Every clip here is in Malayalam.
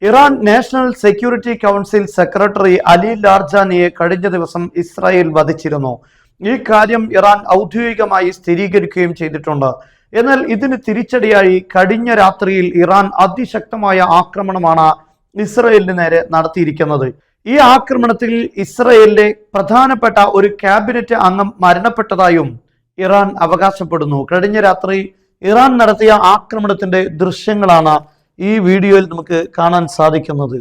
Iran national security council secretary Ali ലാർജാനിയെ കഴിഞ്ഞ ദിവസം ഇസ്രായേൽ വധിച്ചിരുന്നു. ഈ കാര്യം ഇറാൻ ഔദ്യോഗികമായി സ്ഥിരീകരിക്കുകയും ചെയ്തിട്ടുണ്ട്. എന്നാൽ ഇതിന് തിരിച്ചടിയായി കഴിഞ്ഞ രാത്രിയിൽ ഇറാൻ അതിശക്തമായ ആക്രമണമാണ് ഇസ്രായേലിന് നേരെ നടത്തിയിരിക്കുന്നത്. ഈ ആക്രമണത്തിൽ ഇസ്രായേലിലെ പ്രധാനപ്പെട്ട ഒരു ക്യാബിനറ്റ് അംഗം മരണപ്പെട്ടതായും ഇറാൻ അവകാശപ്പെടുന്നു. കഴിഞ്ഞ രാത്രി ഇറാൻ നടത്തിയ ആക്രമണത്തിന്റെ ദൃശ്യങ്ങളാണ് ഈ വീഡിയോയിൽ നമുക്ക് കാണാൻ സാധിക്കുന്നത്.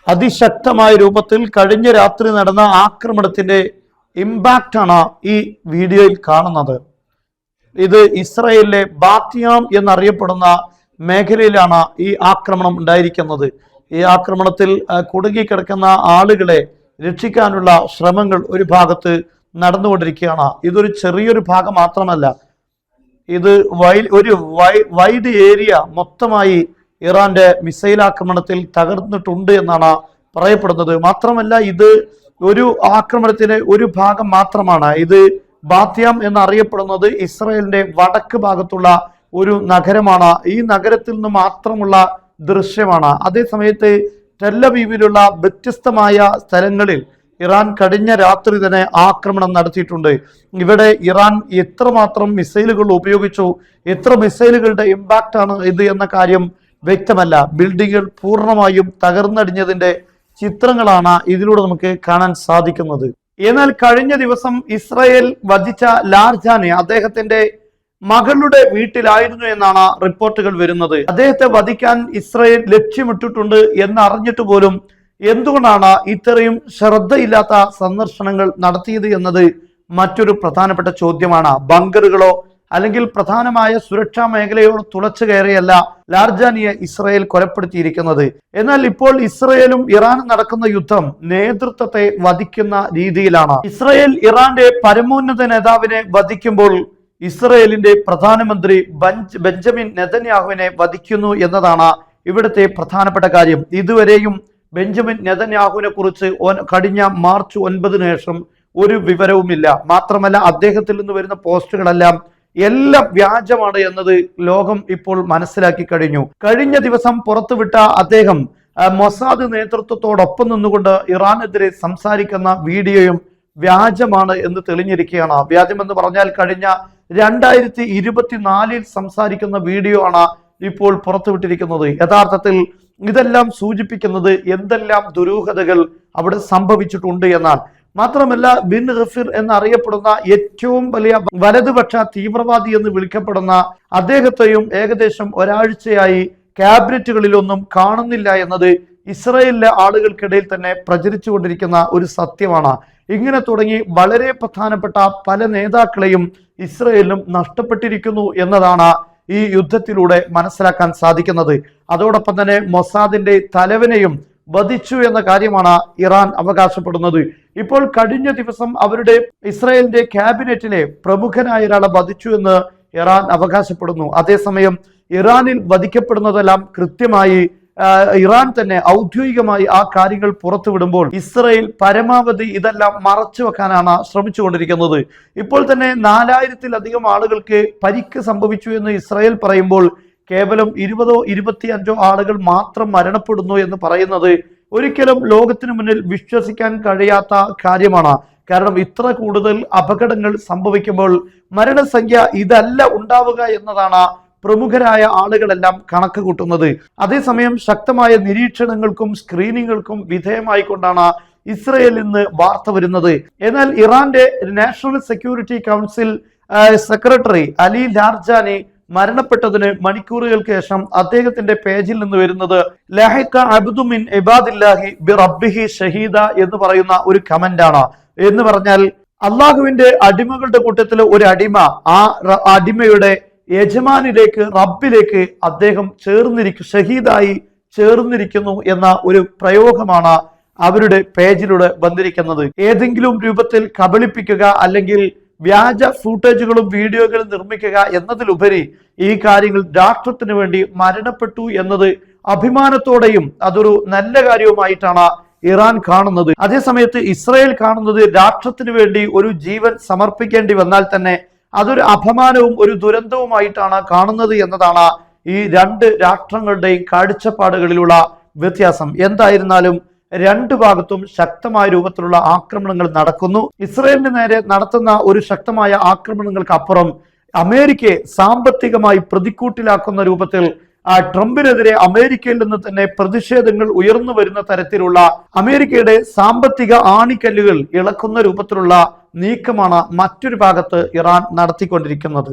അതിശക്തമായ രൂപത്തിൽ കഴിഞ്ഞ രാത്രി നടന്ന ആക്രമണത്തിന്റെ ഇമ്പാക്റ്റ് ആണ് ഈ വീഡിയോയിൽ കാണുന്നത്. ഇത് ഇസ്രായേലിലെ ബാത്തിയാം എന്നറിയപ്പെടുന്ന മേഖലയിലാണ് ഈ ആക്രമണം ഉണ്ടായിരിക്കുന്നത്. ഈ ആക്രമണത്തിൽ കുടുങ്ങിക്കിടക്കുന്ന ആളുകളെ രക്ഷിക്കാനുള്ള ശ്രമങ്ങൾ ഒരു ഭാഗത്ത് നടന്നുകൊണ്ടിരിക്കുകയാണ്. ഇതൊരു ചെറിയൊരു ഭാഗം മാത്രമല്ല, ഇത് ഒരു വൈഡ് ഏരിയ മൊത്തമായി ഇറാന്റെ മിസൈൽ ആക്രമണത്തിൽ തകർന്നിട്ടുണ്ട് എന്നാണ് പറയപ്പെടുന്നത്. മാത്രമല്ല, ഇത് ഒരു ആക്രമണത്തിന്റെ ഒരു ഭാഗം മാത്രമാണ്. ഇത് ബാത്തിയാം എന്നറിയപ്പെടുന്നത് ഇസ്രായേലിന്റെ വടക്ക് ഭാഗത്തുള്ള ഒരു നഗരമാണ്. ഈ നഗരത്തിൽ നിന്ന് മാത്രമുള്ള ദൃശ്യമാണ്. അതേസമയത്ത് ടെല്ലവീവിലുള്ള വ്യത്യസ്തമായ സ്ഥലങ്ങളിൽ ഇറാൻ കഴിഞ്ഞ രാത്രി തന്നെ ആക്രമണം നടത്തിയിട്ടുണ്ട്. ഇവിടെ ഇറാൻ എത്രമാത്രം മിസൈലുകൾ ഉപയോഗിച്ചു, എത്ര മിസൈലുകളുടെ ഇമ്പാക്റ്റ് ആണ് ഇത് എന്ന കാര്യം വ്യക്തമല്ല. ബിൽഡിങ്ങുകൾ പൂർണ്ണമായും തകർന്നടിഞ്ഞതിന്റെ ചിത്രങ്ങളാണ് ഇതിലൂടെ നമുക്ക് കാണാൻ സാധിക്കുന്നത്. എന്നാൽ കഴിഞ്ഞ ദിവസം ഇസ്രായേൽ വധിച്ച ലാർജാനെ അദ്ദേഹത്തിന്റെ മകളുടെ വീട്ടിലായിരുന്നു എന്നാണ് റിപ്പോർട്ടുകൾ വരുന്നത്. അദ്ദേഹത്തെ വധിക്കാൻ ഇസ്രായേൽ ലക്ഷ്യമിട്ടിട്ടുണ്ട് എന്നറിഞ്ഞിട്ട് പോലും എന്തുകൊണ്ടാണ് ഇത്രയും ശ്രദ്ധയില്ലാത്ത സന്ദർശനങ്ങൾ നടത്തിയത് എന്നത് മറ്റൊരു പ്രധാനപ്പെട്ട ചോദ്യമാണ്. ബങ്കറുകളോ അല്ലെങ്കിൽ പ്രധാനമായ സുരക്ഷാ മേഖലയോട് തുളച്ചു കയറിയല്ല ലാർജാനിയെ ഇസ്രായേൽ കൊലപ്പെടുത്തിയിരിക്കുന്നത്. എന്നാൽ ഇപ്പോൾ ഇസ്രായേലും ഇറാനും നടക്കുന്ന യുദ്ധം നേതൃത്വത്തെ വധിക്കുന്ന രീതിയിലാണ്. ഇസ്രായേൽ ഇറാന്റെ പരമോന്നത നേതാവിനെ വധിക്കുമ്പോൾ ഇസ്രായേലിന്റെ പ്രധാനമന്ത്രി ബെഞ്ചമിൻ നെതന്യാഹുവിനെ വധിക്കുന്നു എന്നതാണ് ഇവിടുത്തെ പ്രധാനപ്പെട്ട കാര്യം. ഇതുവരെയും ബെഞ്ചമിൻ നെതന്യാഹുവിനെ കുറിച്ച് കഴിഞ്ഞ മാർച്ച് 9 ശേഷം ഒരു വിവരവുമില്ല. മാത്രമല്ല, അദ്ദേഹത്തിൽ നിന്ന് വരുന്ന പോസ്റ്റുകളെല്ലാം എല്ലാം വ്യാജമാണ് എന്നത് ലോകം ഇപ്പോൾ മനസ്സിലാക്കി കഴിഞ്ഞു. കഴിഞ്ഞ ദിവസം പുറത്തുവിട്ട അദ്ദേഹം മൊസാദ് നേതൃത്വത്തോടൊപ്പം നിന്നുകൊണ്ട് ഇറാനെതിരെ സംസാരിക്കുന്ന വീഡിയോയും വ്യാജമാണ് എന്ന് തെളിഞ്ഞിരിക്കുകയാണ്. വ്യാജമെന്ന് പറഞ്ഞാൽ കഴിഞ്ഞ 2024 സംസാരിക്കുന്ന വീഡിയോ ആണ് ഇപ്പോൾ പുറത്തുവിട്ടിരിക്കുന്നത്. യഥാർത്ഥത്തിൽ ഇതെല്ലാം സൂചിപ്പിക്കുന്നത് എന്തെല്ലാം ദുരൂഹതകൾ അവിടെ സംഭവിച്ചിട്ടുണ്ട് എന്നാണ്. മാത്രമല്ല, ബിൻ ഗഫീർ എന്നറിയപ്പെടുന്ന ഏറ്റവും വലിയ വലതുപക്ഷ തീവ്രവാദി എന്ന് വിളിക്കപ്പെടുന്ന അദ്ദേഹത്തെയും ഏകദേശം ഒരാഴ്ചയായി ക്യാബിനറ്റുകളിലൊന്നും കാണുന്നില്ല എന്നത് ഇസ്രായേലിലെ ആളുകൾക്കിടയിൽ തന്നെ പ്രചരിച്ചുകൊണ്ടിരിക്കുന്ന ഒരു സത്യമാണ്. ഇങ്ങനെ തുടങ്ങി വളരെ പ്രധാനപ്പെട്ട പല നേതാക്കളെയും ഇസ്രായേലിനും നഷ്ടപ്പെട്ടിരിക്കുന്നു എന്നതാണ് ഈ യുദ്ധത്തിലൂടെ മനസ്സിലാക്കാൻ സാധിക്കുന്നത്. അതോടൊപ്പം തന്നെ മൊസാദിന്റെ തലവനെയും വധിച്ചു എന്ന കാര്യമാണ് ഇറാൻ അവകാശപ്പെടുന്നത്. ഇപ്പോൾ കഴിഞ്ഞ ദിവസം അവരുടെ ഇസ്രായേലിന്റെ ക്യാബിനറ്റിലെ പ്രമുഖനായ ഒരാളെ വധിച്ചു എന്ന് ഇറാൻ അവകാശപ്പെടുന്നു. അതേസമയം ഇറാനിൽ വധിക്കപ്പെടുന്നതെല്ലാം കൃത്യമായി ഇറാൻ തന്നെ ഔദ്യോഗികമായി ആ കാര്യങ്ങൾ പുറത്തുവിടുമ്പോൾ ഇസ്രായേൽ പരമാവധി ഇതെല്ലാം മറച്ചു വെക്കാനാണ് ശ്രമിച്ചുകൊണ്ടിരിക്കുന്നത്. ഇപ്പോൾ തന്നെ 4000-ലധികം ആളുകൾക്ക് പരിക്ക് സംഭവിച്ചു എന്ന് ഇസ്രായേൽ പറയുമ്പോൾ കേവലം 20-ഓ 25-ഓ ആളുകൾ മാത്രം മരണപ്പെടുന്നു എന്ന് പറയുന്നത് ഒരിക്കലും ലോകത്തിന് മുന്നിൽ വിശ്വസിക്കാൻ കഴിയാത്ത കാര്യമാണ്. കാരണം ഇത്ര കൂടുതൽ അപകടങ്ങൾ സംഭവിക്കുമ്പോൾ മരണസംഖ്യ ഇതല്ല ഉണ്ടാവുക എന്നതാണ് പ്രമുഖരായ ആളുകളെല്ലാം കണക്ക് കൂട്ടുന്നത്. അതേസമയം ശക്തമായ നിരീക്ഷണങ്ങൾക്കും സ്ക്രീനിങ്ങുകൾക്കും വിധേയമായിക്കൊണ്ടാണ് ഇസ്രായേലിൽ നിന്ന് വാർത്ത വരുന്നത്. എന്നാൽ ഇറാന്റെ national security council secretary Ali Larijani മരണപ്പെട്ടതിന് മണിക്കൂറുകൾക്ക് ശേഷം അദ്ദേഹത്തിന്റെ പേജിൽ നിന്ന് വരുന്നത് ലഹഖ അബ്ദു മിൻ ഇബാദില്ലാഹി ബി റബ്ബിഹി ഷഹീദ എന്ന് പറയുന്ന ഒരു കമന്റ് ആണ്. എന്ന് പറഞ്ഞാൽ അള്ളാഹുവിന്റെ അടിമകളുടെ കൂട്ടത്തിലെ ഒരു അടിമ, ആ അടിമയുടെ യജമാനിലേക്ക് റബ്ബിലേക്ക് അദ്ദേഹം ഷഹീദായി ചേർന്നിരിക്കുന്നു എന്ന ഒരു പ്രയോഗമാണ് അവരുടെ പേജിലൂടെ വന്നിരിക്കുന്നത്. ഏതെങ്കിലും രൂപത്തിൽ കബളിപ്പിക്കുക അല്ലെങ്കിൽ വ്യാജ ഫൂട്ടേജുകളും വീഡിയോകളും നിർമ്മിക്കുക എന്നതിലുപരി ഈ കാര്യങ്ങൾ രാഷ്ട്രത്തിന് വേണ്ടി മരണപ്പെട്ടു എന്നത് അഭിമാനത്തോടെയും അതൊരു നല്ല കാര്യവുമായിട്ടാണ് ഇറാൻ കാണുന്നത്. അതേസമയത്ത് ഇസ്രായേൽ കാണുന്നത് രാഷ്ട്രത്തിന് വേണ്ടി ഒരു ജീവൻ സമർപ്പിക്കേണ്ടി വന്നാൽ തന്നെ അതൊരു അപമാനവും ഒരു ദുരന്തവുമായിട്ടാണ് കാണുന്നത് എന്നതാണ് ഈ രണ്ട് രാഷ്ട്രങ്ങളുടെയും കാഴ്ചപ്പാടുകളിലുള്ള വ്യത്യാസം. എന്തായിരുന്നാലും രണ്ടു ഭാഗത്തും ശക്തമായ രൂപത്തിലുള്ള ആക്രമണങ്ങൾ നടക്കുന്നു. ഇസ്രയേലിന് നേരെ നടത്തുന്ന ഒരു ശക്തമായ ആക്രമണങ്ങൾക്ക് അപ്പുറം അമേരിക്കയെ സാമ്പത്തികമായി പ്രതിക്കൂട്ടിലാക്കുന്ന രൂപത്തിൽ ട്രംപിനെതിരെ അമേരിക്കയിൽ നിന്ന് തന്നെ പ്രതിഷേധങ്ങൾ ഉയർന്നു വരുന്ന തരത്തിലുള്ള അമേരിക്കയുടെ സാമ്പത്തിക ആണിക്കല്ലുകൾ ഇളക്കുന്ന രൂപത്തിലുള്ള നീക്കമാണ് മറ്റൊരു ഭാഗത്ത് ഇറാൻ നടത്തിക്കൊണ്ടിരിക്കുന്നത്.